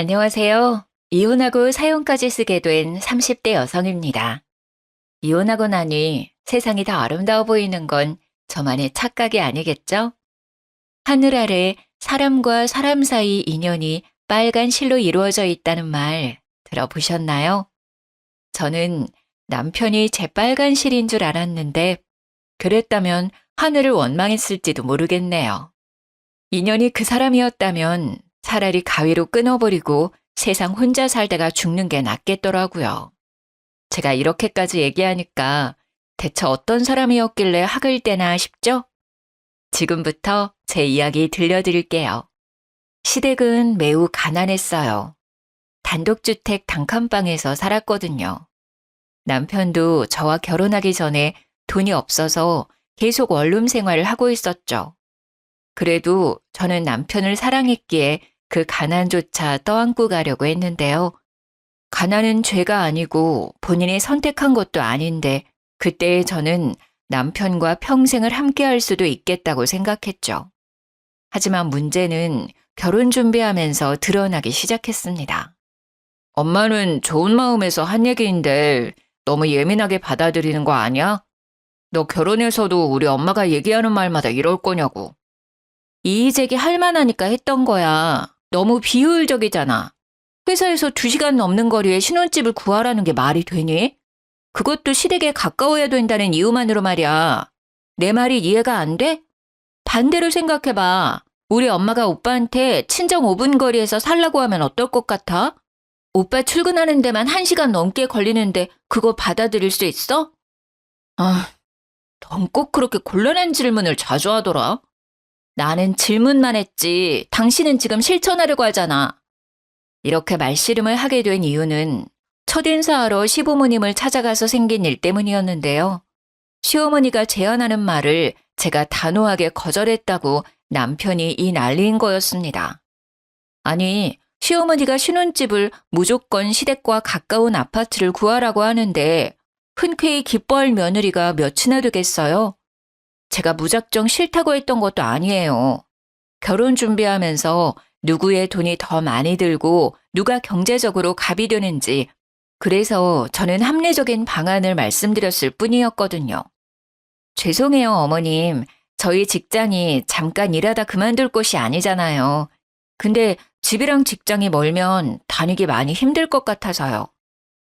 안녕하세요. 이혼하고 사연까지 쓰게 된 30대 여성입니다. 이혼하고 나니 세상이 더 아름다워 보이는 건 저만의 착각이 아니겠죠? 하늘 아래 사람과 사람 사이 인연이 빨간 실로 이루어져 있다는 말 들어보셨나요? 저는 남편이 제 빨간 실인 줄 알았는데 그랬다면 하늘을 원망했을지도 모르겠네요. 인연이 그 사람이었다면 차라리 가위로 끊어버리고 세상 혼자 살다가 죽는 게 낫겠더라고요. 제가 이렇게까지 얘기하니까 대체 어떤 사람이었길래 학을 떼나 싶죠? 지금부터 제 이야기 들려드릴게요. 시댁은 매우 가난했어요. 단독주택 단칸방에서 살았거든요. 남편도 저와 결혼하기 전에 돈이 없어서 계속 원룸 생활을 하고 있었죠. 그래도 저는 남편을 사랑했기에 그 가난조차 떠안고 가려고 했는데요. 가난은 죄가 아니고 본인이 선택한 것도 아닌데 그때 저는 남편과 평생을 함께할 수도 있겠다고 생각했죠. 하지만 문제는 결혼 준비하면서 드러나기 시작했습니다. 엄마는 좋은 마음에서 한 얘기인데 너무 예민하게 받아들이는 거 아니야? 너 결혼해서도 우리 엄마가 얘기하는 말마다 이럴 거냐고. 이의제기 할 만하니까 했던 거야. 너무 비효율적이잖아. 회사에서 2시간 넘는 거리에 신혼집을 구하라는 게 말이 되니? 그것도 시댁에 가까워야 된다는 이유만으로 말이야. 내 말이 이해가 안 돼? 반대로 생각해봐. 우리 엄마가 오빠한테 친정 5분 거리에서 살라고 하면 어떨 것 같아? 오빠 출근하는 데만 1시간 넘게 걸리는데 그거 받아들일 수 있어? 아, 넌 꼭 그렇게 곤란한 질문을 자주 하더라. 나는 질문만 했지 당신은 지금 실천하려고 하잖아. 이렇게 말씨름을 하게 된 이유는 첫인사하러 시부모님을 찾아가서 생긴 일 때문이었는데요. 시어머니가 제안하는 말을 제가 단호하게 거절했다고 남편이 이 난리인 거였습니다. 아니, 시어머니가 신혼집을 무조건 시댁과 가까운 아파트를 구하라고 하는데 흔쾌히 기뻐할 며느리가 몇이나 되겠어요? 제가 무작정 싫다고 했던 것도 아니에요. 결혼 준비하면서 누구의 돈이 더 많이 들고 누가 경제적으로 갑이 되는지 그래서 저는 합리적인 방안을 말씀드렸을 뿐이었거든요. 죄송해요, 어머님. 저희 직장이 잠깐 일하다 그만둘 곳이 아니잖아요. 근데 집이랑 직장이 멀면 다니기 많이 힘들 것 같아서요.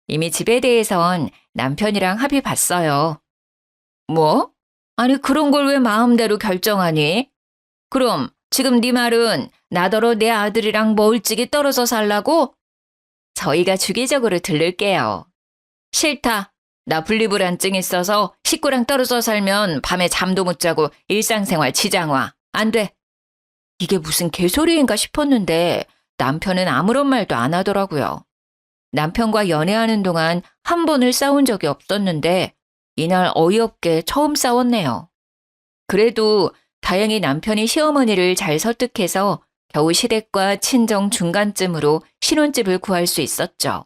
이미 집에 대해선 남편이랑 합의 봤어요. 뭐? 아니 그런 걸 왜 마음대로 결정하니? 그럼 지금 네 말은 나더러 내 아들이랑 멀찍이 떨어져 살라고? 저희가 주기적으로 들를게요. 싫다. 나 분리불안증 있어서 식구랑 떨어져 살면 밤에 잠도 못 자고 일상생활 지장 와. 안 돼. 이게 무슨 개소리인가 싶었는데 남편은 아무런 말도 안 하더라고요. 남편과 연애하는 동안 한 번을 싸운 적이 없었는데 이날 어이없게 처음 싸웠네요. 그래도 다행히 남편이 시어머니를 잘 설득해서 겨우 시댁과 친정 중간쯤으로 신혼집을 구할 수 있었죠.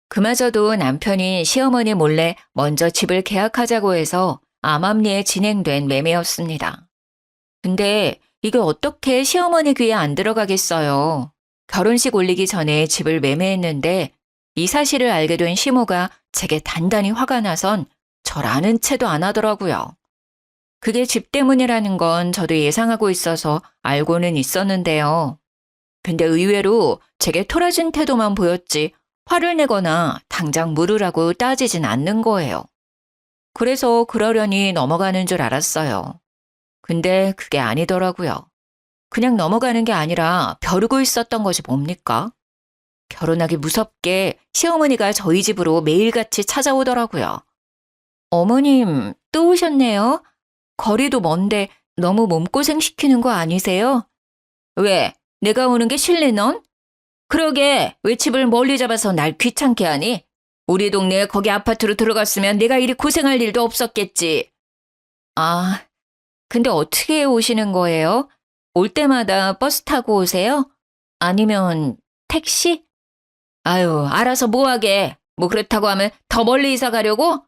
그마저도 남편이 시어머니 몰래 먼저 집을 계약하자고 해서 암암리에 진행된 매매였습니다. 근데 이게 어떻게 시어머니 귀에 안 들어가겠어요. 결혼식 올리기 전에 집을 매매했는데 이 사실을 알게 된 시모가 제게 단단히 화가 나선 절 아는 채도 안 하더라고요. 그게 집 때문이라는 건 저도 예상하고 있어서 알고는 있었는데요. 근데 의외로 제게 토라진 태도만 보였지 화를 내거나 당장 물으라고 따지진 않는 거예요. 그래서 그러려니 넘어가는 줄 알았어요. 근데 그게 아니더라고요. 그냥 넘어가는 게 아니라 벼르고 있었던 것이 뭡니까? 결혼하기 무섭게 시어머니가 저희 집으로 매일같이 찾아오더라고요. 어머님, 또 오셨네요. 거리도 먼데 너무 몸고생 시키는 거 아니세요? 왜? 내가 오는 게 싫니 넌? 그러게, 왜 집을 멀리 잡아서 날 귀찮게 하니? 우리 동네에 거기 아파트로 들어갔으면 내가 이리 고생할 일도 없었겠지. 아, 근데 어떻게 오시는 거예요? 올 때마다 버스 타고 오세요? 아니면 택시? 아유, 알아서 뭐하게. 뭐 그렇다고 하면 더 멀리 이사 가려고?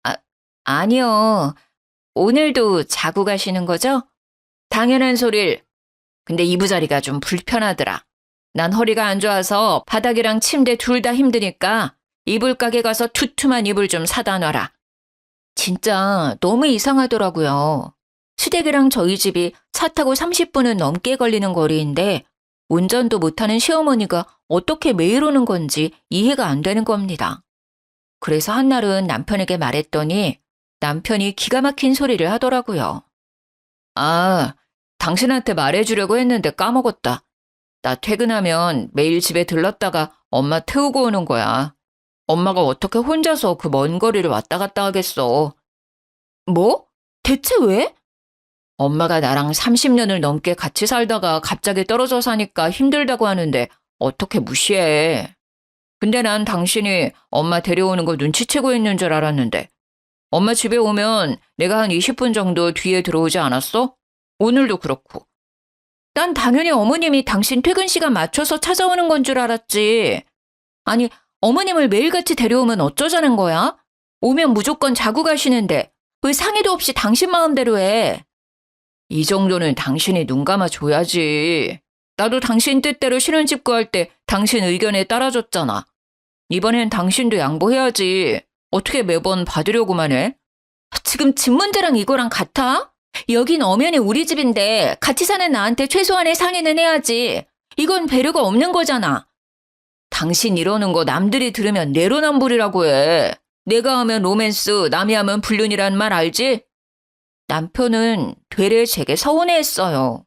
아, 아니요. 오늘도 자고 가시는 거죠? 당연한 소릴. 근데 이부자리가 좀 불편하더라. 난 허리가 안 좋아서 바닥이랑 침대 둘 다 힘드니까 이불 가게 가서 두툼한 이불 좀 사다 놔라. 진짜 너무 이상하더라고요. 시댁이랑 저희 집이 차 타고 30분은 넘게 걸리는 거리인데 운전도 못하는 시어머니가 어떻게 매일 오는 건지 이해가 안 되는 겁니다. 그래서 한날은 남편에게 말했더니 남편이 기가 막힌 소리를 하더라고요. 아, 당신한테 말해주려고 했는데 까먹었다. 나 퇴근하면 매일 집에 들렀다가 엄마 태우고 오는 거야. 엄마가 어떻게 혼자서 그 먼 거리를 왔다 갔다 하겠어. 뭐? 대체 왜? 엄마가 나랑 30년을 넘게 같이 살다가 갑자기 떨어져 사니까 힘들다고 하는데 어떻게 무시해. 근데 난 당신이 엄마 데려오는 거 눈치채고 있는 줄 알았는데 엄마 집에 오면 내가 한 20분 정도 뒤에 들어오지 않았어? 오늘도 그렇고. 난 당연히 어머님이 당신 퇴근 시간 맞춰서 찾아오는 건 줄 알았지. 아니, 어머님을 매일같이 데려오면 어쩌자는 거야? 오면 무조건 자고 가시는데 왜 상의도 없이 당신 마음대로 해? 이 정도는 당신이 눈 감아줘야지. 나도 당신 뜻대로 신혼집 구할 때 당신 의견에 따라줬잖아. 이번엔 당신도 양보해야지. 어떻게 매번 받으려고만 해? 지금 집 문제랑 이거랑 같아? 여긴 엄연히 우리 집인데 같이 사는 나한테 최소한의 상의는 해야지. 이건 배려가 없는 거잖아. 당신 이러는 거 남들이 들으면 내로남불이라고 해. 내가 하면 로맨스, 남이 하면 불륜이란 말 알지? 남편은 되레 제게 서운해했어요.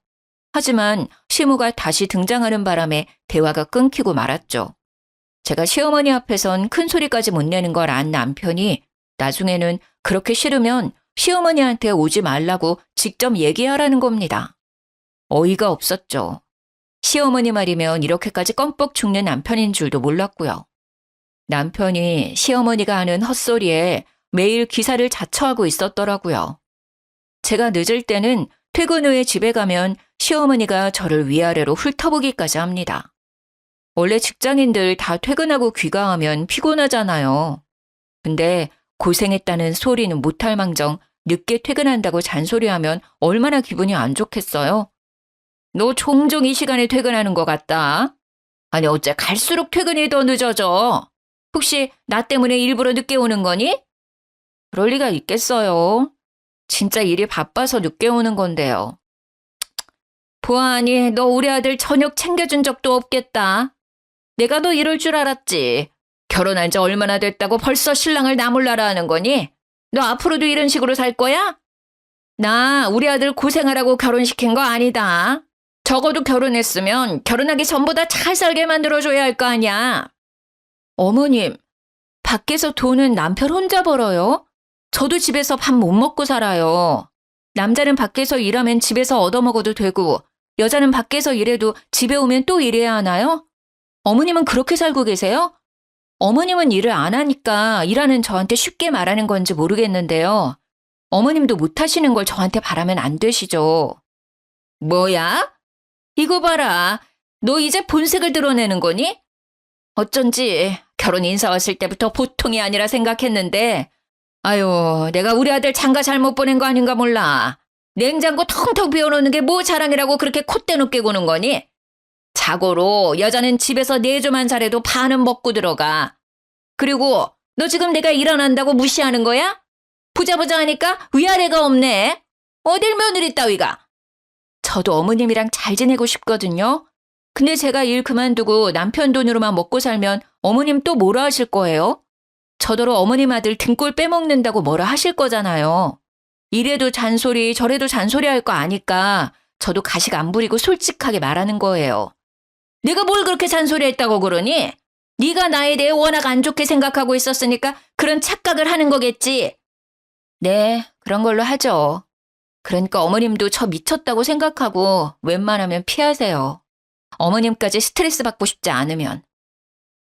하지만 시무가 다시 등장하는 바람에 대화가 끊기고 말았죠. 제가 시어머니 앞에선 큰 소리까지 못 내는 걸 안 남편이 나중에는 그렇게 싫으면 시어머니한테 오지 말라고 직접 얘기하라는 겁니다. 어이가 없었죠. 시어머니 말이면 이렇게까지 껌뻑 죽는 남편인 줄도 몰랐고요. 남편이 시어머니가 하는 헛소리에 매일 기사를 자처하고 있었더라고요. 제가 늦을 때는 퇴근 후에 집에 가면 시어머니가 저를 위아래로 훑어보기까지 합니다. 원래 직장인들 다 퇴근하고 귀가하면 피곤하잖아요. 근데 고생했다는 소리는 못할 망정 늦게 퇴근한다고 잔소리하면 얼마나 기분이 안 좋겠어요? 너 종종 이 시간에 퇴근하는 것 같다. 아니 어째 갈수록 퇴근이 더 늦어져. 혹시 나 때문에 일부러 늦게 오는 거니? 그럴 리가 있겠어요. 진짜 일이 바빠서 늦게 오는 건데요. 보아하니 너 우리 아들 저녁 챙겨준 적도 없겠다. 내가 너 이럴 줄 알았지. 결혼한 지 얼마나 됐다고 벌써 신랑을 나몰라라 하는 거니? 너 앞으로도 이런 식으로 살 거야? 나 우리 아들 고생하라고 결혼시킨 거 아니다. 적어도 결혼했으면 결혼하기 전보다 잘 살게 만들어줘야 할 거 아니야. 어머님, 밖에서 돈은 남편 혼자 벌어요? 저도 집에서 밥 못 먹고 살아요. 남자는 밖에서 일하면 집에서 얻어먹어도 되고 여자는 밖에서 일해도 집에 오면 또 일해야 하나요? 어머님은 그렇게 살고 계세요? 어머님은 일을 안 하니까 일하는 저한테 쉽게 말하는 건지 모르겠는데요. 어머님도 못하시는 걸 저한테 바라면 안 되시죠. 뭐야? 이거 봐라. 너 이제 본색을 드러내는 거니? 어쩐지 결혼 인사 왔을 때부터 보통이 아니라 생각했는데 아유, 내가 우리 아들 장가 잘못 보낸 거 아닌가 몰라. 냉장고 텅텅 비워놓는 게 뭐 자랑이라고 그렇게 콧대 높게 구는 거니? 자고로 여자는 집에서 내조만 잘해도 반은 먹고 들어가. 그리고 너 지금 내가 일어난다고 무시하는 거야? 보자 하니까 위아래가 없네. 어딜 며느리 따위가. 저도 어머님이랑 잘 지내고 싶거든요. 근데 제가 일 그만두고 남편 돈으로만 먹고 살면 어머님 또 뭐라 하실 거예요? 저더러 어머님 아들 등골 빼먹는다고 뭐라 하실 거잖아요. 이래도 잔소리 저래도 잔소리 할 거 아니까 저도 가식 안 부리고 솔직하게 말하는 거예요. 내가 뭘 그렇게 잔소리했다고 그러니? 네가 나에 대해 워낙 안 좋게 생각하고 있었으니까 그런 착각을 하는 거겠지. 네, 그런 걸로 하죠. 그러니까 어머님도 저 미쳤다고 생각하고 웬만하면 피하세요. 어머님까지 스트레스 받고 싶지 않으면.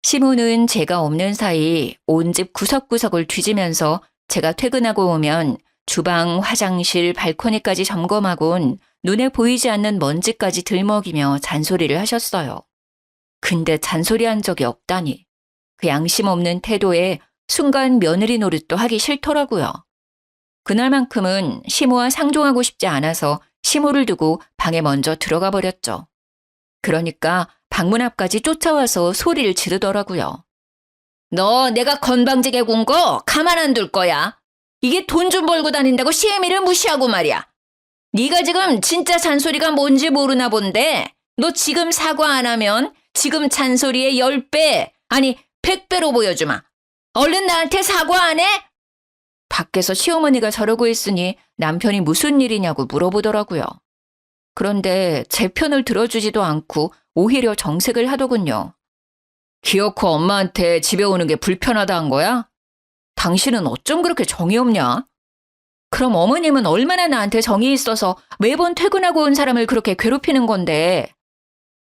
시모는 제가 없는 사이 온 집 구석구석을 뒤지면서 제가 퇴근하고 오면 주방, 화장실, 발코니까지 점검하곤 눈에 보이지 않는 먼지까지 들먹이며 잔소리를 하셨어요. 근데 잔소리한 적이 없다니. 그 양심 없는 태도에 순간 며느리 노릇도 하기 싫더라고요. 그날만큼은 시모와 상종하고 싶지 않아서 시모를 두고 방에 먼저 들어가 버렸죠. 그러니까 방문 앞까지 쫓아와서 소리를 지르더라고요. 너 내가 건방지게 군 거 가만 안 둘 거야. 이게 돈 좀 벌고 다닌다고 시애미를 무시하고 말이야. 네가 지금 진짜 잔소리가 뭔지 모르나 본데 너 지금 사과 안 하면 지금 잔소리의 10배, 아니 100배로 보여주마. 얼른 나한테 사과 안 해? 밖에서 시어머니가 저러고 있으니 남편이 무슨 일이냐고 물어보더라고요. 그런데 제 편을 들어주지도 않고 오히려 정색을 하더군요. 기어코 엄마한테 집에 오는 게 불편하다 한 거야? 당신은 어쩜 그렇게 정이 없냐? 그럼 어머님은 얼마나 나한테 정이 있어서 매번 퇴근하고 온 사람을 그렇게 괴롭히는 건데.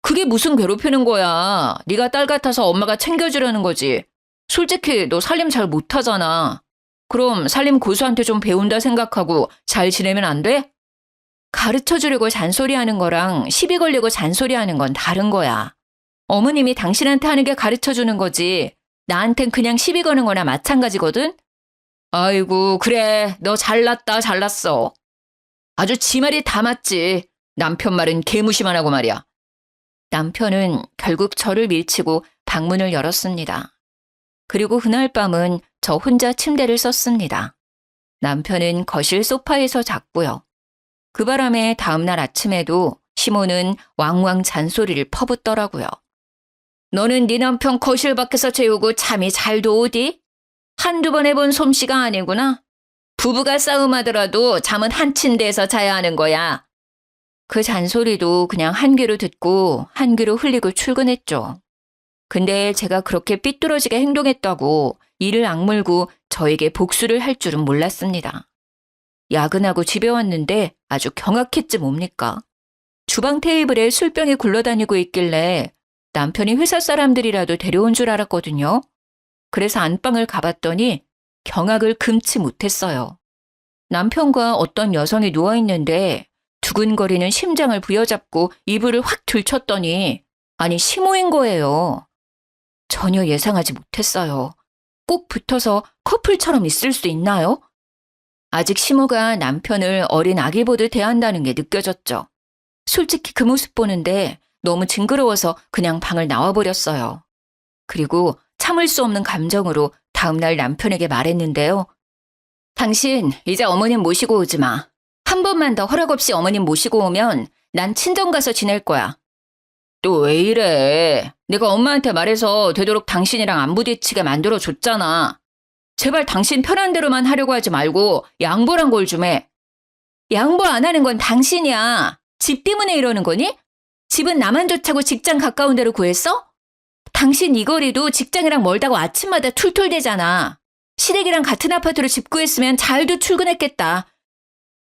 그게 무슨 괴롭히는 거야. 네가 딸 같아서 엄마가 챙겨주려는 거지. 솔직히 너 살림 잘 못하잖아. 그럼 살림 고수한테 좀 배운다 생각하고 잘 지내면 안 돼? 가르쳐주려고 잔소리하는 거랑 시비 걸려고 잔소리하는 건 다른 거야. 어머님이 당신한테 하는 게 가르쳐주는 거지. 나한텐 그냥 시비 거는 거나 마찬가지거든? 아이고, 그래. 너 잘났다, 잘났어. 아주 지 말이 다 맞지. 남편 말은 개무시만 하고 말이야. 남편은 결국 저를 밀치고 방문을 열었습니다. 그리고 그날 밤은 저 혼자 침대를 썼습니다. 남편은 거실 소파에서 잤고요. 그 바람에 다음날 아침에도 시모는 왕왕 잔소리를 퍼붓더라고요. 너는 네 남편 거실 밖에서 재우고 잠이 잘도 오디? 한두 번 해본 솜씨가 아니구나. 부부가 싸움하더라도 잠은 한 침대에서 자야 하는 거야. 그 잔소리도 그냥 한 귀로 듣고 한 귀로 흘리고 출근했죠. 근데 제가 그렇게 삐뚤어지게 행동했다고 이를 악물고 저에게 복수를 할 줄은 몰랐습니다. 야근하고 집에 왔는데 아주 경악했지 뭡니까? 주방 테이블에 술병이 굴러다니고 있길래 남편이 회사 사람들이라도 데려온 줄 알았거든요. 그래서 안방을 가봤더니 경악을 금치 못했어요. 남편과 어떤 여성이 누워있는데 두근거리는 심장을 부여잡고 이불을 확 들쳤더니 아니 시모인 거예요. 전혀 예상하지 못했어요. 꼭 붙어서 커플처럼 있을 수 있나요? 아직 시모가 남편을 어린 아기 보듯 대한다는 게 느껴졌죠. 솔직히 그 모습 보는데 너무 징그러워서 그냥 방을 나와버렸어요. 그리고 참을 수 없는 감정으로 다음날 남편에게 말했는데요. 당신 이제 어머님 모시고 오지 마. 한 번만 더 허락 없이 어머님 모시고 오면 난 친정 가서 지낼 거야. 또 왜 이래? 내가 엄마한테 말해서 되도록 당신이랑 안 부딪히게 만들어줬잖아. 제발 당신 편한 대로만 하려고 하지 말고 양보란 걸 좀 해. 양보 안 하는 건 당신이야. 집 때문에 이러는 거니? 집은 나만 좋다고 직장 가까운 데로 구했어? 당신 이 거리도 직장이랑 멀다고 아침마다 툴툴대잖아. 시댁이랑 같은 아파트로 집 구했으면 잘도 출근했겠다.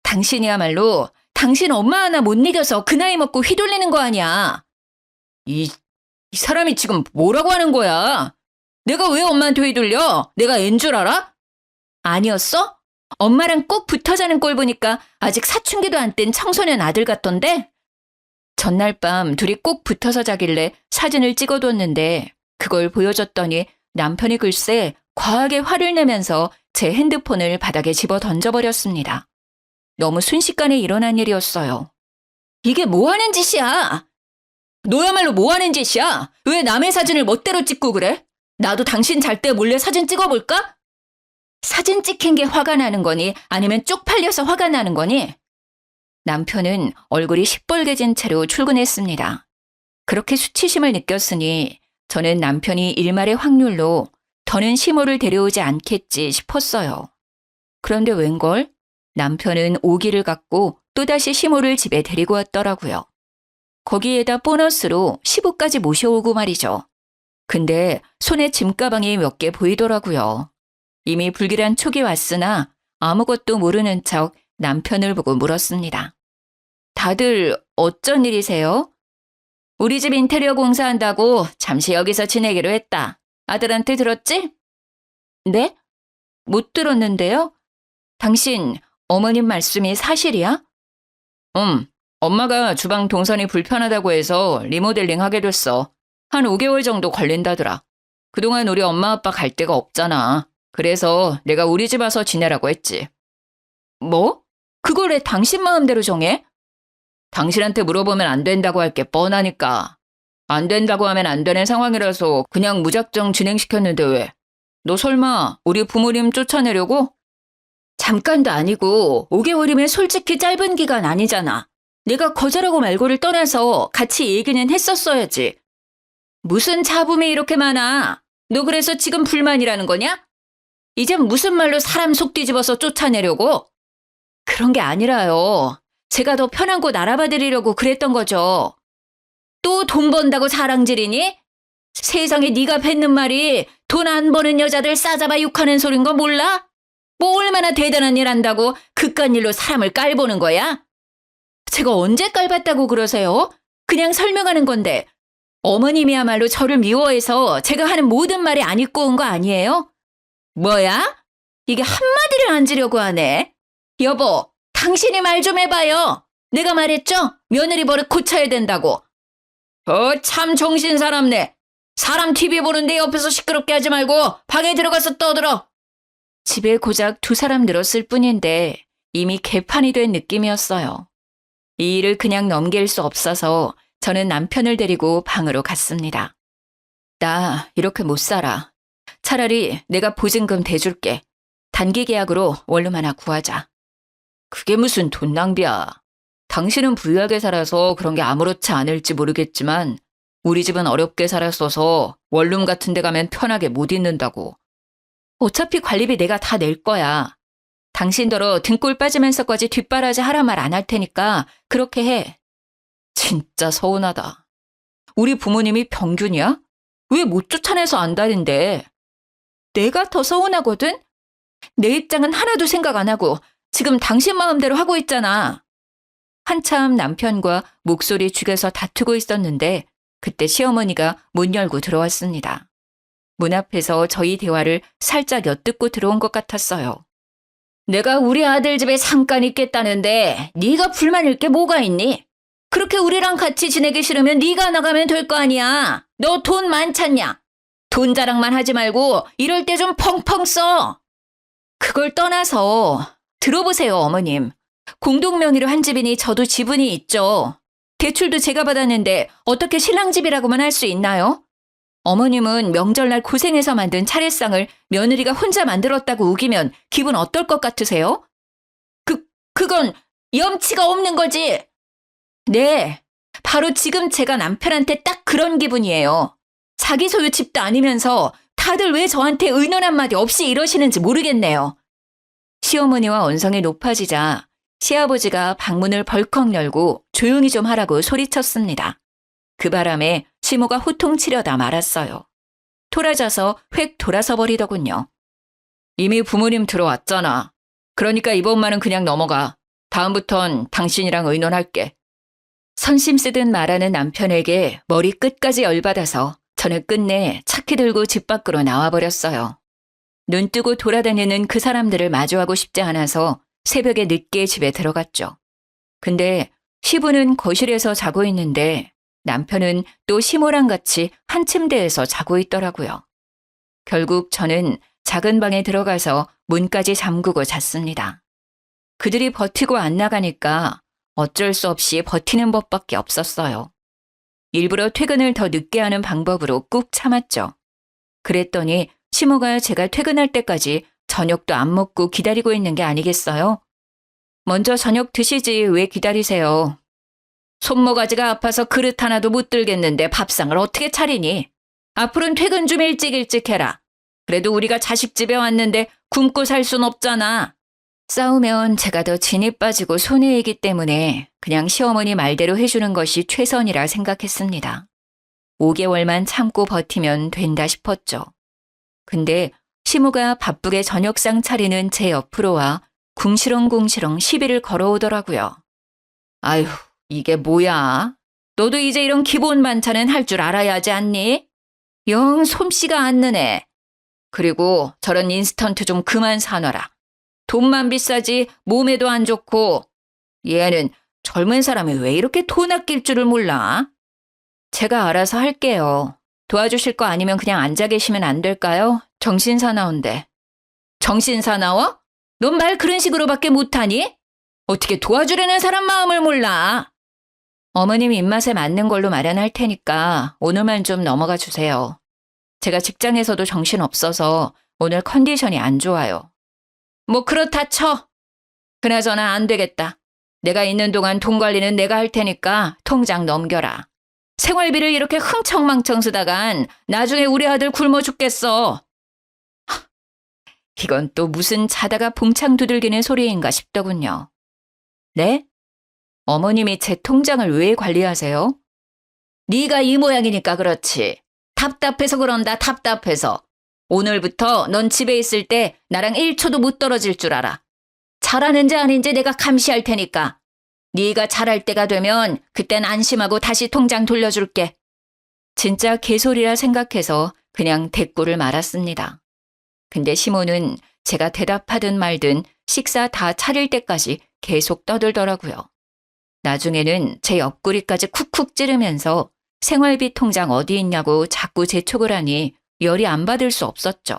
당신이야말로 당신 엄마 하나 못 이겨서 그 나이 먹고 휘둘리는 거 아니야. 이 사람이 지금 뭐라고 하는 거야? 내가 왜 엄마한테 휘둘려? 내가 앤 줄 알아? 아니었어? 엄마랑 꼭 붙어 자는 꼴 보니까 아직 사춘기도 안 뗀 청소년 아들 같던데? 전날 밤 둘이 꼭 붙어서 자길래 사진을 찍어뒀는데 그걸 보여줬더니 남편이 글쎄 과하게 화를 내면서 제 핸드폰을 바닥에 집어 던져버렸습니다. 너무 순식간에 일어난 일이었어요. 이게 뭐 하는 짓이야? 너야말로 뭐 하는 짓이야? 왜 남의 사진을 멋대로 찍고 그래? 나도 당신 잘 때 몰래 사진 찍어볼까? 사진 찍힌 게 화가 나는 거니 아니면 쪽팔려서 화가 나는 거니? 남편은 얼굴이 시뻘개진 채로 출근했습니다. 그렇게 수치심을 느꼈으니 저는 남편이 일말의 확률로 더는 시모를 데려오지 않겠지 싶었어요. 그런데 웬걸? 남편은 오기를 갖고 또다시 시모를 집에 데리고 왔더라고요. 거기에다 보너스로 시부까지 모셔오고 말이죠. 근데 손에 짐가방이 몇 개 보이더라고요. 이미 불길한 촉이 왔으나 아무것도 모르는 척 남편을 보고 물었습니다. 다들 어쩐 일이세요? 우리 집 인테리어 공사한다고 잠시 여기서 지내기로 했다. 아들한테 들었지? 네? 못 들었는데요? 당신 어머님 말씀이 사실이야? 엄마가 주방 동선이 불편하다고 해서 리모델링 하게 됐어. 한 5개월 정도 걸린다더라. 그동안 우리 엄마 아빠 갈 데가 없잖아. 그래서 내가 우리 집 와서 지내라고 했지. 뭐? 그걸 왜 당신 마음대로 정해? 당신한테 물어보면 안 된다고 할 게 뻔하니까. 안 된다고 하면 안 되는 상황이라서 그냥 무작정 진행시켰는데 왜? 너 설마 우리 부모님 쫓아내려고? 잠깐도 아니고 5개월이면 솔직히 짧은 기간 아니잖아. 내가 거절하고 말고를 떠나서 같이 얘기는 했었어야지. 무슨 잡음이 이렇게 많아? 너 그래서 지금 불만이라는 거냐? 이젠 무슨 말로 사람 속 뒤집어서 쫓아내려고? 그런 게 아니라요. 제가 더 편한 곳 알아봐 드리려고 그랬던 거죠. 또 돈 번다고 자랑질이니? 세상에 네가 뱉는 말이 돈 안 버는 여자들 싸잡아 욕하는 소린 거 몰라? 뭐 얼마나 대단한 일 한다고 그깟 일로 사람을 깔보는 거야? 제가 언제 깔봤다고 그러세요? 그냥 설명하는 건데 어머님이야말로 저를 미워해서 제가 하는 모든 말이 안 입고 온 거 아니에요? 뭐야? 이게 한마디를 안 지려고 하네. 여보, 당신이 말 좀 해봐요. 내가 말했죠? 며느리 버릇 고쳐야 된다고. 참 정신 사납네. 사람 TV 보는데 옆에서 시끄럽게 하지 말고 방에 들어가서 떠들어. 집에 고작 2사람 늘었을 뿐인데 이미 개판이 된 느낌이었어요. 이 일을 그냥 넘길 수 없어서 저는 남편을 데리고 방으로 갔습니다. 나 이렇게 못 살아. 차라리 내가 보증금 대줄게. 단기 계약으로 원룸 하나 구하자. 그게 무슨 돈 낭비야. 당신은 부유하게 살아서 그런 게 아무렇지 않을지 모르겠지만 우리 집은 어렵게 살았어서 원룸 같은 데 가면 편하게 못 있는다고. 어차피 관리비 내가 다 낼 거야. 당신더러 등골 빠지면서까지 뒷바라지 하란 말 안 할 테니까 그렇게 해. 진짜 서운하다. 우리 부모님이 평균이야? 왜 못 쫓아내서 안다는데. 내가 더 서운하거든? 내 입장은 하나도 생각 안 하고 지금 당신 마음대로 하고 있잖아. 한참 남편과 목소리 죽여서 다투고 있었는데 그때 시어머니가 문 열고 들어왔습니다. 문 앞에서 저희 대화를 살짝 엿듣고 들어온 것 같았어요. 내가 우리 아들 집에 잠깐 있겠다는데 네가 불만일 게 뭐가 있니? 그렇게 우리랑 같이 지내기 싫으면 네가 나가면 될 거 아니야. 너 돈 많잖냐? 돈 자랑만 하지 말고 이럴 때 좀 펑펑 써. 그걸 떠나서 들어보세요, 어머님. 공동 명의로 한 집이니 저도 지분이 있죠. 대출도 제가 받았는데 어떻게 신랑 집이라고만 할 수 있나요? 어머님은 명절날 고생해서 만든 차례상을 며느리가 혼자 만들었다고 우기면 기분 어떨 것 같으세요? 그건 염치가 없는 거지. 네, 바로 지금 제가 남편한테 딱 그런 기분이에요. 자기 소유 집도 아니면서 다들 왜 저한테 의논 한마디 없이 이러시는지 모르겠네요. 시어머니와 언성이 높아지자 시아버지가 방문을 벌컥 열고 조용히 좀 하라고 소리쳤습니다. 그 바람에 시모가 호통치려다 말았어요. 토라져서 획 돌아서 버리더군요. 이미 부모님 들어왔잖아. 그러니까 이번만은 그냥 넘어가. 다음부턴 당신이랑 의논할게. 선심 쓰듯 말하는 남편에게 머리 끝까지 열받아서 저는 끝내 차키 들고 집 밖으로 나와버렸어요. 눈 뜨고 돌아다니는 그 사람들을 마주하고 싶지 않아서 새벽에 늦게 집에 들어갔죠. 근데 시부는 거실에서 자고 있는데 남편은 또 시모랑 같이 한 침대에서 자고 있더라고요. 결국 저는 작은 방에 들어가서 문까지 잠그고 잤습니다. 그들이 버티고 안 나가니까 어쩔 수 없이 버티는 법밖에 없었어요. 일부러 퇴근을 더 늦게 하는 방법으로 꾹 참았죠. 그랬더니 시모가 제가 퇴근할 때까지 저녁도 안 먹고 기다리고 있는 게 아니겠어요? 먼저 저녁 드시지 왜 기다리세요? 손모가지가 아파서 그릇 하나도 못 들겠는데 밥상을 어떻게 차리니? 앞으로는 퇴근 좀 일찍 해라. 그래도 우리가 자식 집에 왔는데 굶고 살 순 없잖아. 싸우면 제가 더 진이 빠지고 손해이기 때문에 그냥 시어머니 말대로 해주는 것이 최선이라 생각했습니다. 5개월만 참고 버티면 된다 싶었죠. 근데 시모가 바쁘게 저녁상 차리는 제 옆으로 와 궁시렁궁시렁 시비를 걸어오더라고요. 아휴, 이게 뭐야? 너도 이제 이런 기본 반찬은 할 줄 알아야 하지 않니? 영 솜씨가 안 느네. 그리고 저런 인스턴트 좀 그만 사놔라. 돈만 비싸지 몸에도 안 좋고. 얘는 젊은 사람이 왜 이렇게 돈 아낄 줄을 몰라? 제가 알아서 할게요. 도와주실 거 아니면 그냥 앉아 계시면 안 될까요? 정신 사나운데. 정신 사나워? 넌 말 그런 식으로밖에 못하니? 어떻게 도와주려는 사람 마음을 몰라? 어머님 입맛에 맞는 걸로 마련할 테니까 오늘만 좀 넘어가 주세요. 제가 직장에서도 정신 없어서 오늘 컨디션이 안 좋아요. 뭐 그렇다 쳐. 그나저나 안 되겠다. 내가 있는 동안 돈 관리는 내가 할 테니까 통장 넘겨라. 생활비를 이렇게 흥청망청 쓰다간 나중에 우리 아들 굶어 죽겠어. 이건 또 무슨 자다가 봉창 두들기는 소리인가 싶더군요. 네? 어머님이 제 통장을 왜 관리하세요? 네가 이 모양이니까 그렇지. 답답해서 그런다, 답답해서. 오늘부터 넌 집에 있을 때 나랑 1초도 못 떨어질 줄 알아. 잘하는지 아닌지 내가 감시할 테니까. 네가 잘할 때가 되면 그땐 안심하고 다시 통장 돌려줄게. 진짜 개소리라 생각해서 그냥 대꾸를 말았습니다. 근데 시모는 제가 대답하든 말든 식사 다 차릴 때까지 계속 떠들더라고요. 나중에는 제 옆구리까지 쿡쿡 찌르면서 생활비 통장 어디 있냐고 자꾸 재촉을 하니 열이 안 받을 수 없었죠.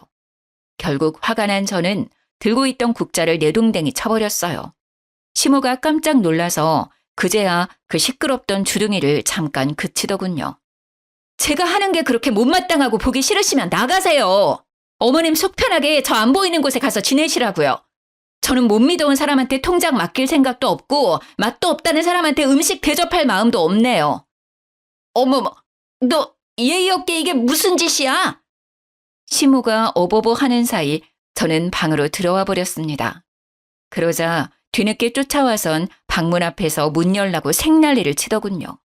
결국 화가 난 저는 들고 있던 국자를 내동댕이 쳐버렸어요. 시모가 깜짝 놀라서 그제야 그 시끄럽던 주둥이를 잠깐 그치더군요. 제가 하는 게 그렇게 못마땅하고 보기 싫으시면 나가세요. 어머님 속 편하게 저 안 보이는 곳에 가서 지내시라고요. 저는 못 믿어온 사람한테 통장 맡길 생각도 없고 맛도 없다는 사람한테 음식 대접할 마음도 없네요. 어머머, 너 예의 없게 이게 무슨 짓이야? 시모가 어버버 하는 사이 저는 방으로 들어와 버렸습니다. 그러자 뒤늦게 쫓아와선 방문 앞에서 문 열라고 생난리를 치더군요.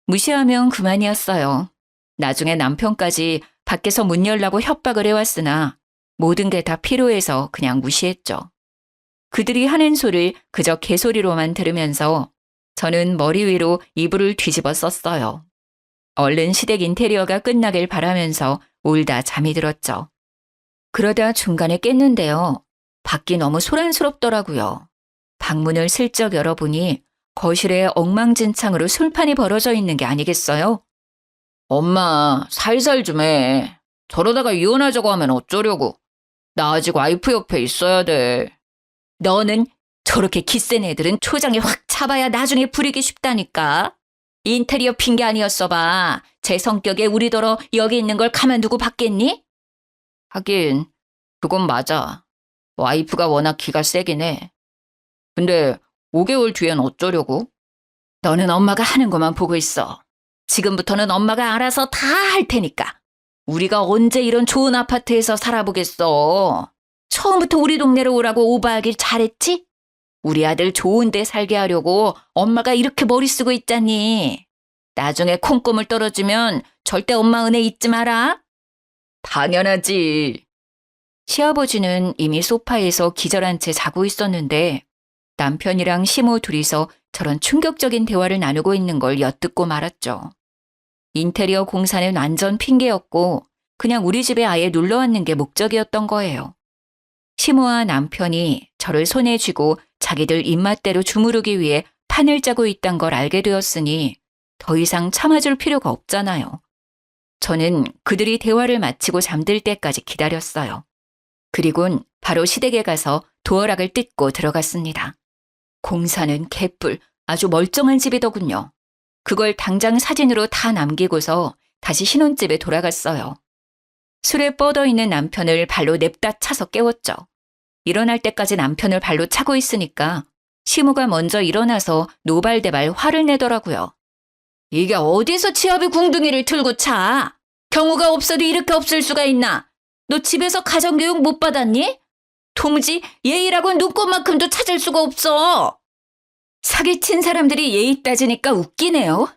무시하면 그만이었어요. 나중에 남편까지 밖에서 문 열라고 협박을 해왔으나 모든 게 다 필요해서 그냥 무시했죠. 그들이 하는 소를 그저 개소리로만 들으면서 저는 머리 위로 이불을 뒤집어 썼어요. 얼른 시댁 인테리어가 끝나길 바라면서 울다 잠이 들었죠. 그러다 중간에 깼는데요. 밖이 너무 소란스럽더라고요. 방문을 슬쩍 열어보니 거실에 엉망진창으로 술판이 벌어져 있는 게 아니겠어요? 엄마, 살살 좀 해. 저러다가 이혼하자고 하면 어쩌려고. 나 아직 와이프 옆에 있어야 돼. 너는 저렇게 기센 애들은 초장에 확 차봐야 나중에 부리기 쉽다니까. 인테리어 핑계 아니었어 봐. 제 성격에 우리더러 여기 있는 걸 가만두고 받겠니? 하긴 그건 맞아. 와이프가 워낙 기가 세긴 해. 근데 5개월 뒤엔 어쩌려고? 너는 엄마가 하는 것만 보고 있어. 지금부터는 엄마가 알아서 다 할 테니까. 우리가 언제 이런 좋은 아파트에서 살아보겠어. 처음부터 우리 동네로 오라고 오바하길 잘했지? 우리 아들 좋은 데 살게 하려고 엄마가 이렇게 머리 쓰고 있잖니. 나중에 콩고물 떨어지면 절대 엄마 은혜 잊지 마라. 당연하지. 시아버지는 이미 소파에서 기절한 채 자고 있었는데 남편이랑 시모 둘이서 저런 충격적인 대화를 나누고 있는 걸 엿듣고 말았죠. 인테리어 공사는 완전 핑계였고 그냥 우리 집에 아예 놀러 왔는 게 목적이었던 거예요. 시모와 남편이 저를 손에 쥐고 자기들 입맛대로 주무르기 위해 판을 짜고 있단 걸 알게 되었으니 더 이상 참아줄 필요가 없잖아요. 저는 그들이 대화를 마치고 잠들 때까지 기다렸어요. 그리곤 바로 시댁에 가서 도어락을 뜯고 들어갔습니다. 공사는 개뿔, 아주 멀쩡한 집이더군요. 그걸 당장 사진으로 다 남기고서 다시 신혼집에 돌아갔어요. 술에 뻗어있는 남편을 발로 냅다 차서 깨웠죠. 일어날 때까지 남편을 발로 차고 있으니까 시모가 먼저 일어나서 노발대발 화를 내더라고요. 이게 어디서 치아비 궁둥이를 틀고 차? 경우가 없어도 이렇게 없을 수가 있나? 너 집에서 가정교육 못 받았니? 도무지 예의라고 눈꽃만큼도 찾을 수가 없어. 사기친 사람들이 예의 따지니까 웃기네요.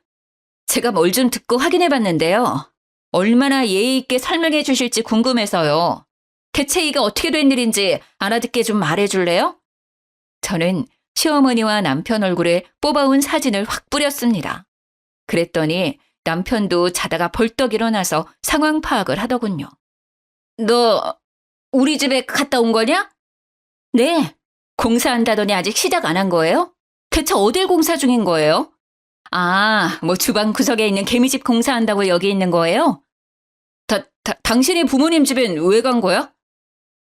제가 뭘 좀 듣고 확인해봤는데요. 얼마나 예의 있게 설명해 주실지 궁금해서요. 대체 이게 어떻게 된 일인지 알아듣게 좀 말해줄래요? 저는 시어머니와 남편 얼굴에 뽑아온 사진을 확 뿌렸습니다. 그랬더니 남편도 자다가 벌떡 일어나서 상황 파악을 하더군요. 너 우리 집에 갔다 온 거냐? 네. 공사한다더니 아직 시작 안 한 거예요? 대체 어딜 공사 중인 거예요? 아, 뭐 주방 구석에 있는 개미집 공사한다고 여기 있는 거예요? 당신이 부모님 집엔 왜 간 거야?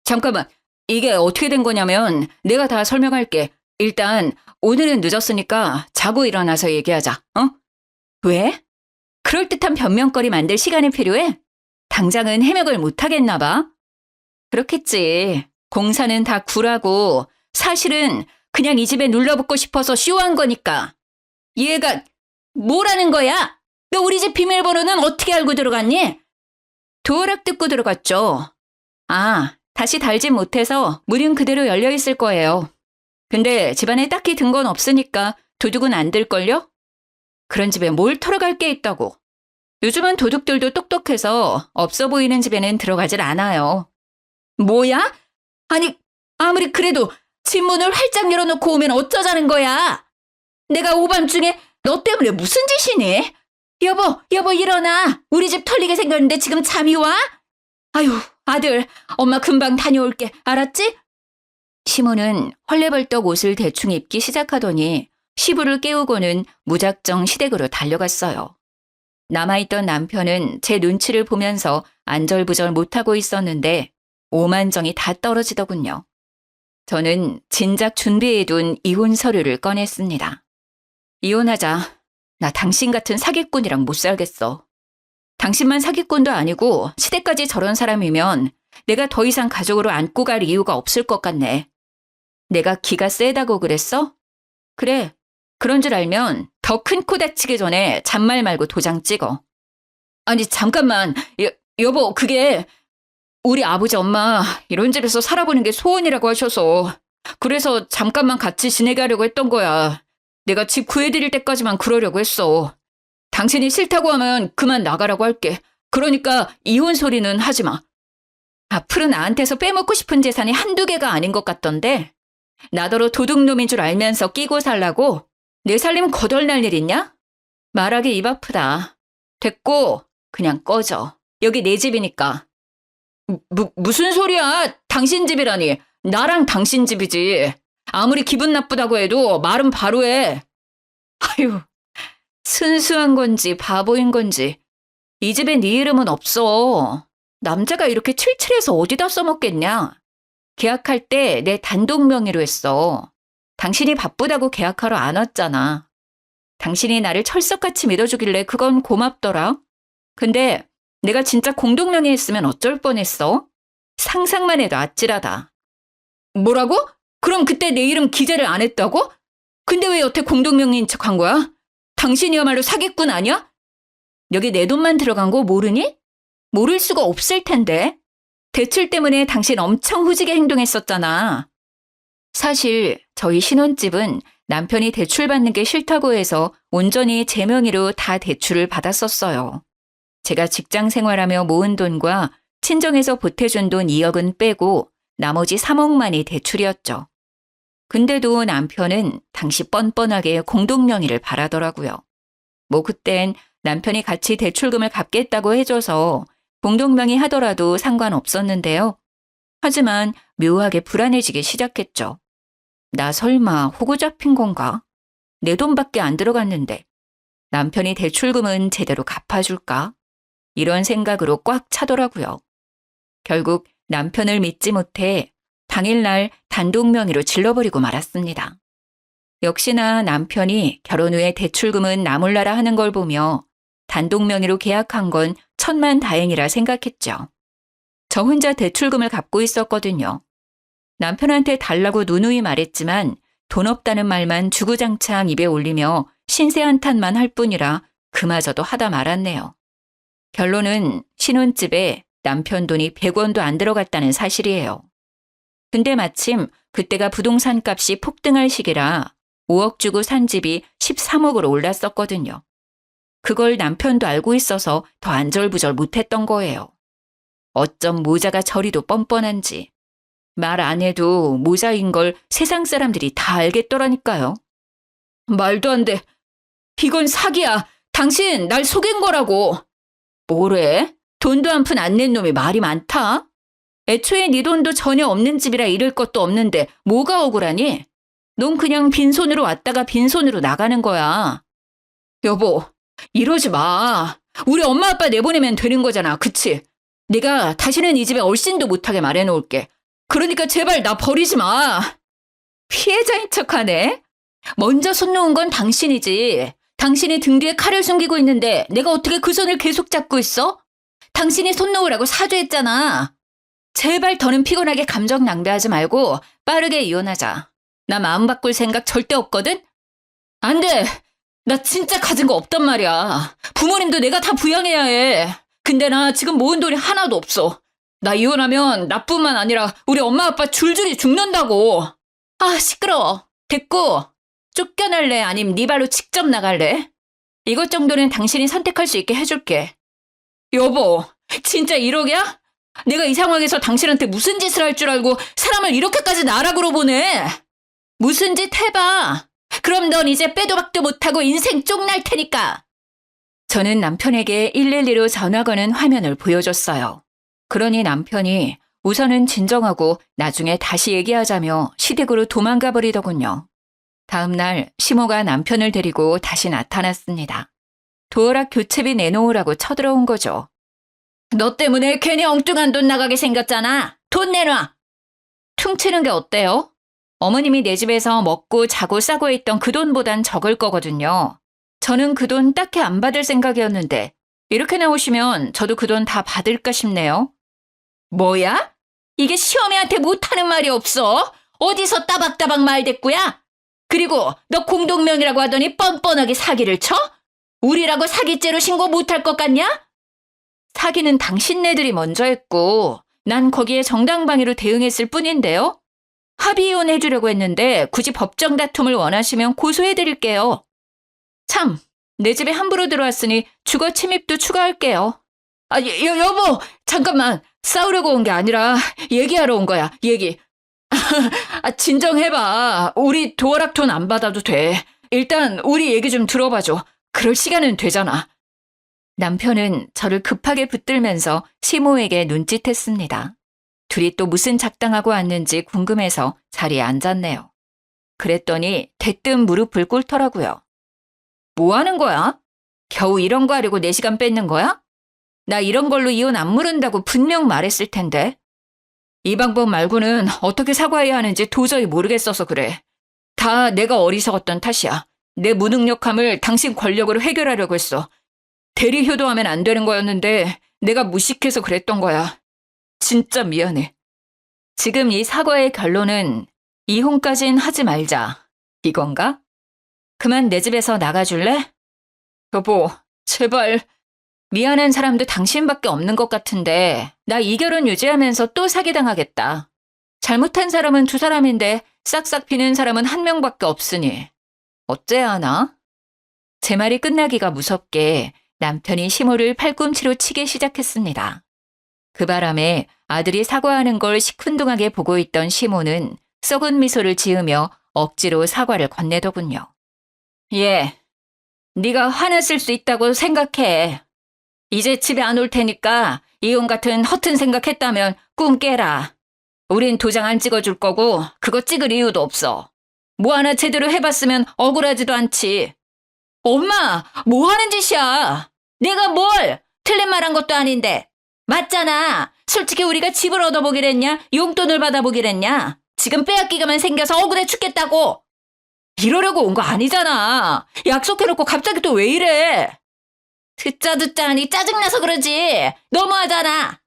잠깐만, 이게 어떻게 된 거냐면 내가 다 설명할게. 일단 오늘은 늦었으니까 자고 일어나서 얘기하자, 어? 왜? 그럴듯한 변명거리 만들 시간이 필요해? 당장은 해명을 못하겠나 봐. 그렇겠지. 공사는 다 구라고 사실은 그냥 이 집에 눌러붙고 싶어서 쇼한 거니까. 얘가 뭐라는 거야? 너 우리 집 비밀번호는 어떻게 알고 들어갔니? 도어락 듣고 들어갔죠. 아, 다시 달진 못해서 문은 그대로 열려있을 거예요. 근데 집안에 딱히 든 건 없으니까 도둑은 안 들걸요? 그런 집에 뭘 털어갈 게 있다고. 요즘은 도둑들도 똑똑해서 없어 보이는 집에는 들어가질 않아요. 뭐야? 아니, 아무리 그래도 집 문을 활짝 열어놓고 오면 어쩌자는 거야? 내가 오밤중에 너 때문에 무슨 짓이니? 여보, 일어나. 우리 집 털리게 생겼는데 지금 잠이 와? 아유, 아들, 엄마 금방 다녀올게. 알았지? 시모는 헐레벌떡 옷을 대충 입기 시작하더니 시부를 깨우고는 무작정 시댁으로 달려갔어요. 남아있던 남편은 제 눈치를 보면서 안절부절 못하고 있었는데 오만정이 다 떨어지더군요. 저는 진작 준비해둔 이혼 서류를 꺼냈습니다. 이혼하자. 나 당신 같은 사기꾼이랑 못 살겠어. 당신만 사기꾼도 아니고 시댁까지 저런 사람이면 내가 더 이상 가족으로 안고 갈 이유가 없을 것 같네. 내가 기가 세다고 그랬어? 그래. 그런 줄 알면 더 큰 코 다치기 전에 잔말 말고 도장 찍어. 아니 잠깐만. 여보 그게 우리 아버지 엄마 이런 집에서 살아보는 게 소원이라고 하셔서 그래서 잠깐만 같이 지내게 하려고 했던 거야. 내가 집 구해드릴 때까지만 그러려고 했어. 당신이 싫다고 하면 그만 나가라고 할게. 그러니까 이혼 소리는 하지 마. 앞으로 나한테서 빼먹고 싶은 재산이 한두 개가 아닌 것 같던데 나더러 도둑놈인 줄 알면서 끼고 살라고? 내 살림 거덜날 일 있냐? 말하기 입 아프다. 됐고 그냥 꺼져. 여기 내 집이니까. 무슨 소리야? 당신 집이라니. 나랑 당신 집이지. 아무리 기분 나쁘다고 해도 말은 바로 해. 아유, 순수한 건지 바보인 건지 이 집에 네 이름은 없어. 남자가 이렇게 칠칠해서 어디다 써먹겠냐? 계약할 때 내 단독 명의로 했어. 당신이 바쁘다고 계약하러 안 왔잖아. 당신이 나를 철석같이 믿어주길래 그건 고맙더라. 근데 내가 진짜 공동 명의 했으면 어쩔 뻔했어? 상상만 해도 아찔하다. 뭐라고? 그럼 그때 내 이름 기재를 안 했다고? 근데 왜 여태 공동 명의인 척한 거야? 당신이야말로 사기꾼 아니야? 여기 내 돈만 들어간 거 모르니? 모를 수가 없을 텐데. 대출 때문에 당신 엄청 후지게 행동했었잖아. 사실 저희 신혼집은 남편이 대출 받는 게 싫다고 해서 온전히 제 명의로 다 대출을 받았었어요. 제가 직장 생활하며 모은 돈과 친정에서 보태준 돈 2억은 빼고 나머지 3억만이 대출이었죠. 근데도 남편은 당시 뻔뻔하게 공동명의를 바라더라고요. 뭐 그땐 남편이 같이 대출금을 갚겠다고 해줘서 공동명의 하더라도 상관없었는데요. 하지만 묘하게 불안해지기 시작했죠. 나 설마 호구 잡힌 건가? 내 돈밖에 안 들어갔는데 남편이 대출금은 제대로 갚아줄까? 이런 생각으로 꽉 차더라고요. 결국 남편을 믿지 못해 당일날 단독 명의로 질러버리고 말았습니다. 역시나 남편이 결혼 후에 대출금은 나 몰라라 하는 걸 보며 단독 명의로 계약한 건 천만다행이라 생각했죠. 저 혼자 대출금을 갚고 있었거든요. 남편한테 달라고 누누이 말했지만 돈 없다는 말만 주구장창 입에 올리며 신세 한탄만 할 뿐이라 그마저도 하다 말았네요. 결론은 신혼집에 남편 돈이 100원도 안 들어갔다는 사실이에요. 근데 마침 그때가 부동산 값이 폭등할 시기라 5억 주고 산 집이 13억으로 올랐었거든요. 그걸 남편도 알고 있어서 더 안절부절 못했던 거예요. 어쩜 모자가 저리도 뻔뻔한지. 말 안 해도 모자인 걸 세상 사람들이 다 알겠더라니까요. 말도 안 돼. 이건 사기야. 당신 날 속인 거라고. 뭐래? 돈도 한 푼 안 낸 놈이 말이 많다? 애초에 네 돈도 전혀 없는 집이라 잃을 것도 없는데 뭐가 억울하니? 넌 그냥 빈손으로 왔다가 빈손으로 나가는 거야. 여보, 이러지 마. 우리 엄마 아빠 내보내면 되는 거잖아. 그치? 내가 다시는 이 집에 얼씬도 못하게 말해놓을게. 그러니까 제발 나 버리지 마. 피해자인 척하네. 먼저 손 놓은 건 당신이지. 당신이 등 뒤에 칼을 숨기고 있는데 내가 어떻게 그 손을 계속 잡고 있어? 당신이 손 놓으라고 사죄했잖아. 제발 더는 피곤하게 감정 낭비하지 말고 빠르게 이혼하자. 나 마음 바꿀 생각 절대 없거든? 안 돼. 나 진짜 가진 거 없단 말이야. 부모님도 내가 다 부양해야 해. 근데 나 지금 모은 돈이 하나도 없어. 나 이혼하면 나뿐만 아니라 우리 엄마 아빠 줄줄이 죽는다고. 아, 시끄러워. 됐고. 쫓겨날래? 아님 네 발로 직접 나갈래? 이것 정도는 당신이 선택할 수 있게 해줄게. 여보, 진짜 1억이야? 내가 이 상황에서 당신한테 무슨 짓을 할 줄 알고 사람을 이렇게까지 나락으로 보내? 무슨 짓 해봐. 그럼 넌 이제 빼도 박도 못하고 인생 쪽날 테니까. 저는 남편에게 112로 전화 거는 화면을 보여줬어요. 그러니 남편이 우선은 진정하고 나중에 다시 얘기하자며 시댁으로 도망가 버리더군요. 다음 날 시모가 남편을 데리고 다시 나타났습니다. 도어락 교체비 내놓으라고 쳐들어온 거죠. 너 때문에 괜히 엉뚱한 돈 나가게 생겼잖아. 돈 내놔. 퉁치는 게 어때요? 어머님이 내 집에서 먹고 자고 싸고 있던 그 돈보단 적을 거거든요. 저는 그 돈 딱히 안 받을 생각이었는데 이렇게 나오시면 저도 그 돈 다 받을까 싶네요. 뭐야? 이게 시어머니한테 못하는 말이 없어? 어디서 따박따박 말대꾸야? 그리고 너 공동명의라고 하더니 뻔뻔하게 사기를 쳐? 우리라고 사기죄로 신고 못할 것 같냐? 사기는 당신네들이 먼저 했고 난 거기에 정당방위로 대응했을 뿐인데요. 합의 이혼해주려고 했는데 굳이 법정 다툼을 원하시면 고소해드릴게요. 참, 내 집에 함부로 들어왔으니 주거 침입도 추가할게요. 아, 여보, 잠깐만. 싸우려고 온 게 아니라 얘기하러 온 거야, 얘기. 아, 진정해봐. 우리 도어락 돈 안 받아도 돼. 일단 우리 얘기 좀 들어봐줘. 그럴 시간은 되잖아. 남편은 저를 급하게 붙들면서 시모에게 눈짓했습니다. 둘이 또 무슨 작당하고 왔는지 궁금해서 자리에 앉았네요. 그랬더니 대뜸 무릎을 꿇더라고요. 뭐 하는 거야? 겨우 이런 거 하려고 4시간 뺏는 거야? 나 이런 걸로 이혼 안 물은다고 분명 말했을 텐데. 이 방법 말고는 어떻게 사과해야 하는지 도저히 모르겠어서 그래. 다 내가 어리석었던 탓이야. 내 무능력함을 당신 권력으로 해결하려고 했어. 대리 효도하면 안 되는 거였는데 내가 무식해서 그랬던 거야. 진짜 미안해. 지금 이 사과의 결론은 이혼까진 하지 말자. 이건가? 그만 내 집에서 나가줄래? 여보, 제발. 미안한 사람도 당신밖에 없는 것 같은데 나 이 결혼 유지하면서 또 사기당하겠다. 잘못한 사람은 2사람인데 싹싹 비는 사람은 1명밖에 없으니 어째야 하나? 제 말이 끝나기가 무섭게 남편이 시모를 팔꿈치로 치기 시작했습니다. 그 바람에 아들이 사과하는 걸 시큰둥하게 보고 있던 시모는 썩은 미소를 지으며 억지로 사과를 건네더군요. 예, 네가 화났을 수 있다고 생각해. 이제 집에 안 올 테니까 이혼 같은 허튼 생각했다면 꿈 깨라. 우린 도장 안 찍어줄 거고 그거 찍을 이유도 없어. 뭐 하나 제대로 해봤으면 억울하지도 않지. 엄마, 뭐 하는 짓이야? 내가 뭘? 틀린 말 한 것도 아닌데. 맞잖아. 솔직히 우리가 집을 얻어보기랬냐? 용돈을 받아보기랬냐? 지금 빼앗기가만 생겨서 억울해 죽겠다고. 이러려고 온 거 아니잖아. 약속해놓고 갑자기 또 왜 이래? 듣자 하니 짜증나서 그러지. 너무하잖아.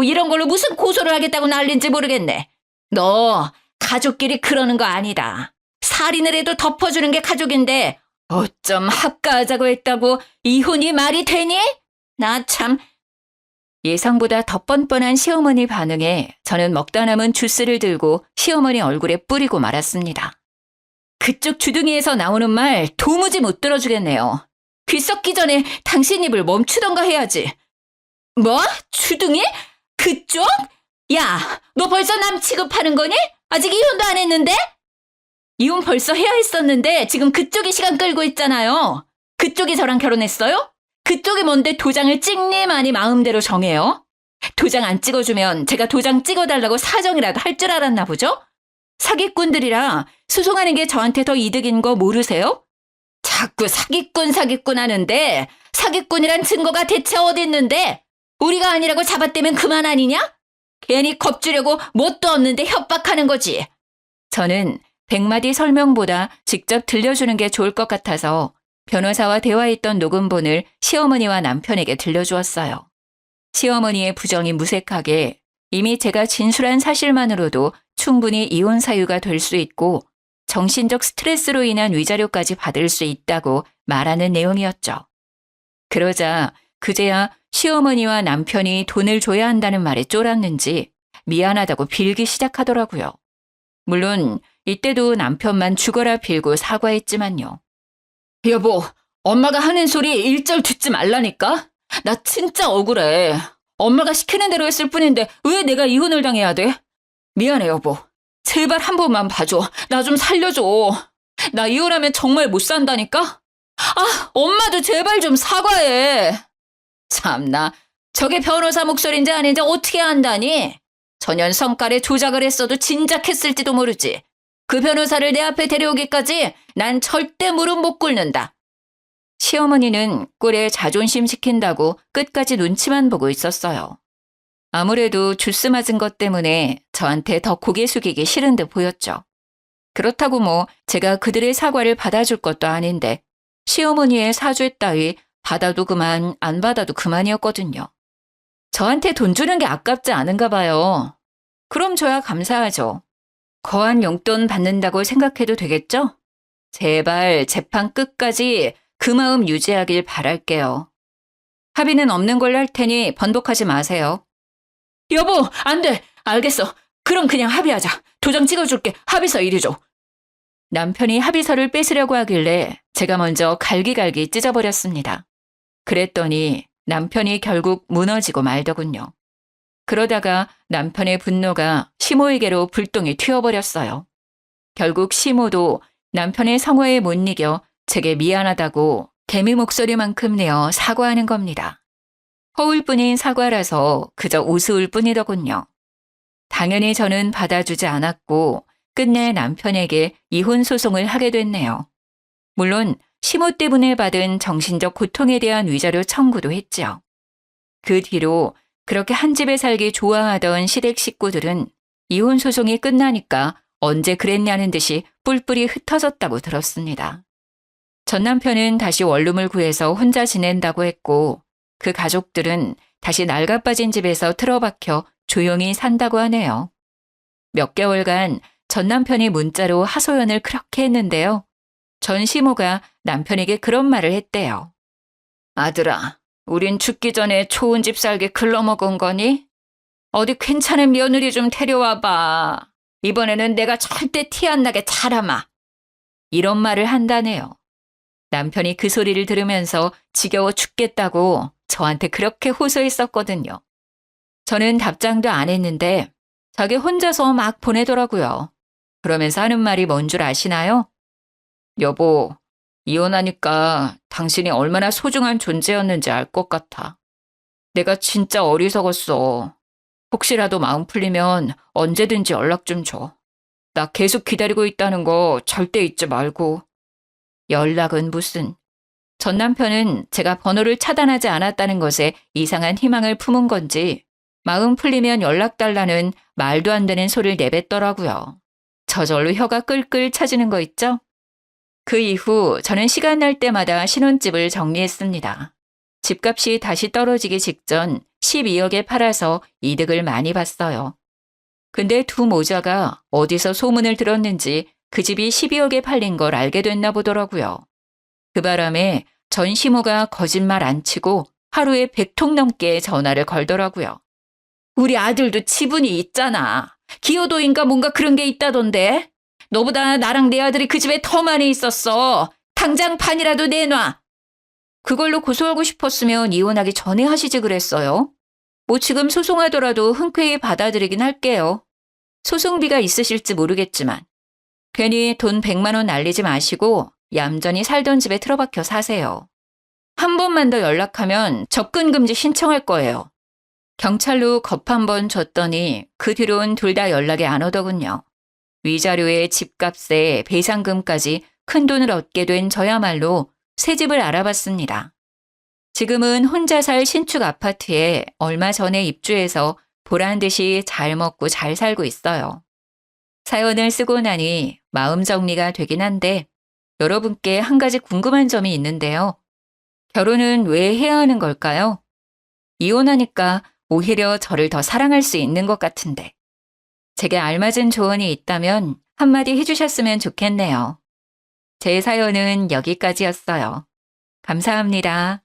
이런 걸로 무슨 고소를 하겠다고 난린지 모르겠네. 너 가족끼리 그러는 거 아니다. 살인을 해도 덮어주는 게 가족인데 어쩜 합가하자고 했다고 이혼이 말이 되니? 나 참. 예상보다 더 뻔뻔한 시어머니 반응에 저는 먹다 남은 주스를 들고 시어머니 얼굴에 뿌리고 말았습니다. 그쪽 주둥이에서 나오는 말 도무지 못 들어주겠네요. 귀 썩기 전에 당신 입을 멈추던가 해야지. 뭐? 주둥이? 그쪽? 야, 너 벌써 남 취급하는 거니? 아직 이혼도 안 했는데? 이혼 벌써 해야 했었는데 지금 그쪽이 시간 끌고 있잖아요. 그쪽이 저랑 결혼했어요? 그쪽이 뭔데 도장을 찍니 마니 마음대로 정해요? 도장 안 찍어주면 제가 도장 찍어달라고 사정이라도 할 줄 알았나 보죠? 사기꾼들이라 소송하는 게 저한테 더 이득인 거 모르세요? 자꾸 사기꾼 하는데 사기꾼이란 증거가 대체 어디 있는데? 우리가 아니라고 잡아떼면 그만 아니냐? 괜히 겁주려고 뭣도 없는데 협박하는 거지. 저는 100마디 설명보다 직접 들려주는 게 좋을 것 같아서 변호사와 대화했던 녹음본을 시어머니와 남편에게 들려주었어요. 시어머니의 부정이 무색하게 이미 제가 진술한 사실만으로도 충분히 이혼 사유가 될 수 있고 정신적 스트레스로 인한 위자료까지 받을 수 있다고 말하는 내용이었죠. 그러자 그제야 시어머니와 남편이 돈을 줘야 한다는 말에 쫄았는지 미안하다고 빌기 시작하더라고요. 물론 이때도 남편만 죽어라 빌고 사과했지만요. 여보, 엄마가 하는 소리 일절 듣지 말라니까? 나 진짜 억울해. 엄마가 시키는 대로 했을 뿐인데 왜 내가 이혼을 당해야 돼? 미안해 여보. 제발 한 번만 봐줘. 나 좀 살려줘. 나 이혼하면 정말 못 산다니까? 아, 엄마도 제발 좀 사과해. 참나, 저게 변호사 목소리인지 아닌지 어떻게 안다니? 전현 성깔에 조작을 했어도 진작했을지도 모르지. 그 변호사를 내 앞에 데려오기까지 난 절대 무릎 못 꿇는다. 시어머니는 꿀에 자존심 시킨다고 끝까지 눈치만 보고 있었어요. 아무래도 주스 맞은 것 때문에 저한테 더 고개 숙이기 싫은 듯 보였죠. 그렇다고 뭐 제가 그들의 사과를 받아줄 것도 아닌데 시어머니의 사죄 따위 받아도 그만 안 받아도 그만이었거든요. 저한테 돈 주는 게 아깝지 않은가 봐요. 그럼 저야 감사하죠. 거한 용돈 받는다고 생각해도 되겠죠? 제발 재판 끝까지 그 마음 유지하길 바랄게요. 합의는 없는 걸로 할 테니 번복하지 마세요. 여보, 안 돼. 알겠어. 그럼 그냥 합의하자. 도장 찍어줄게. 합의서 이리 줘. 남편이 합의서를 뺏으려고 하길래 제가 먼저 갈기갈기 찢어버렸습니다. 그랬더니 남편이 결국 무너지고 말더군요. 그러다가 남편의 분노가 시모에게로 불똥이 튀어버렸어요. 결국 시모도 남편의 성화에 못 이겨 제게 미안하다고 개미 목소리만큼 내어 사과하는 겁니다. 허울뿐인 사과라서 그저 우스울 뿐이더군요. 당연히 저는 받아주지 않았고 끝내 남편에게 이혼 소송을 하게 됐네요. 물론 시모 때문에 받은 정신적 고통에 대한 위자료 청구도 했지요. 그 뒤로 그렇게 한 집에 살기 좋아하던 시댁 식구들은 이혼 소송이 끝나니까 언제 그랬냐는 듯이 뿔뿔이 흩어졌다고 들었습니다. 전 남편은 다시 원룸을 구해서 혼자 지낸다고 했고 그 가족들은 다시 낡아빠진 집에서 틀어박혀 조용히 산다고 하네요. 몇 개월간 전 남편이 문자로 하소연을 그렇게 했는데요. 전 시모가 남편에게 그런 말을 했대요. 아들아, 우린 죽기 전에 좋은 집 살게 글러먹은 거니? 어디 괜찮은 며느리 좀 데려와봐. 이번에는 내가 절대 티 안 나게 잘하마. 이런 말을 한다네요. 남편이 그 소리를 들으면서 지겨워 죽겠다고 저한테 그렇게 호소했었거든요. 저는 답장도 안 했는데 자기 혼자서 막 보내더라고요. 그러면서 하는 말이 뭔 줄 아시나요? 여보, 이혼하니까 당신이 얼마나 소중한 존재였는지 알 것 같아. 내가 진짜 어리석었어. 혹시라도 마음 풀리면 언제든지 연락 좀 줘. 나 계속 기다리고 있다는 거 절대 잊지 말고. 연락은 무슨. 전 남편은 제가 번호를 차단하지 않았다는 것에 이상한 희망을 품은 건지 마음 풀리면 연락 달라는 말도 안 되는 소리를 내뱉더라고요. 저절로 혀가 끌끌 차지는 거 있죠? 그 이후 저는 시간 날 때마다 신혼집을 정리했습니다. 집값이 다시 떨어지기 직전 12억에 팔아서 이득을 많이 봤어요. 근데 두 모자가 어디서 소문을 들었는지 그 집이 12억에 팔린 걸 알게 됐나 보더라고요. 그 바람에 전 시모가 거짓말 안 치고 하루에 100통 넘게 전화를 걸더라고요. 우리 아들도 지분이 있잖아. 기여도인가 뭔가 그런 게 있다던데. 너보다 나랑 내 아들이 그 집에 더 많이 있었어. 당장 판이라도 내놔. 그걸로 고소하고 싶었으면 이혼하기 전에 하시지 그랬어요. 뭐 지금 소송하더라도 흔쾌히 받아들이긴 할게요. 소송비가 있으실지 모르겠지만 괜히 돈 100만 원 날리지 마시고 얌전히 살던 집에 틀어박혀 사세요. 한 번만 더 연락하면 접근금지 신청할 거예요. 경찰로 겁 한 번 줬더니 그 뒤로는 둘 다 연락이 안 오더군요. 위자료에 집값에 배상금까지 큰돈을 얻게 된 저야말로 새 집을 알아봤습니다. 지금은 혼자 살 신축 아파트에 얼마 전에 입주해서 보란 듯이 잘 먹고 잘 살고 있어요. 사연을 쓰고 나니 마음 정리가 되긴 한데 여러분께 한 가지 궁금한 점이 있는데요. 결혼은 왜 해야 하는 걸까요? 이혼하니까 오히려 저를 더 사랑할 수 있는 것 같은데. 제게 알맞은 조언이 있다면 한마디 해주셨으면 좋겠네요. 제 사연은 여기까지였어요. 감사합니다.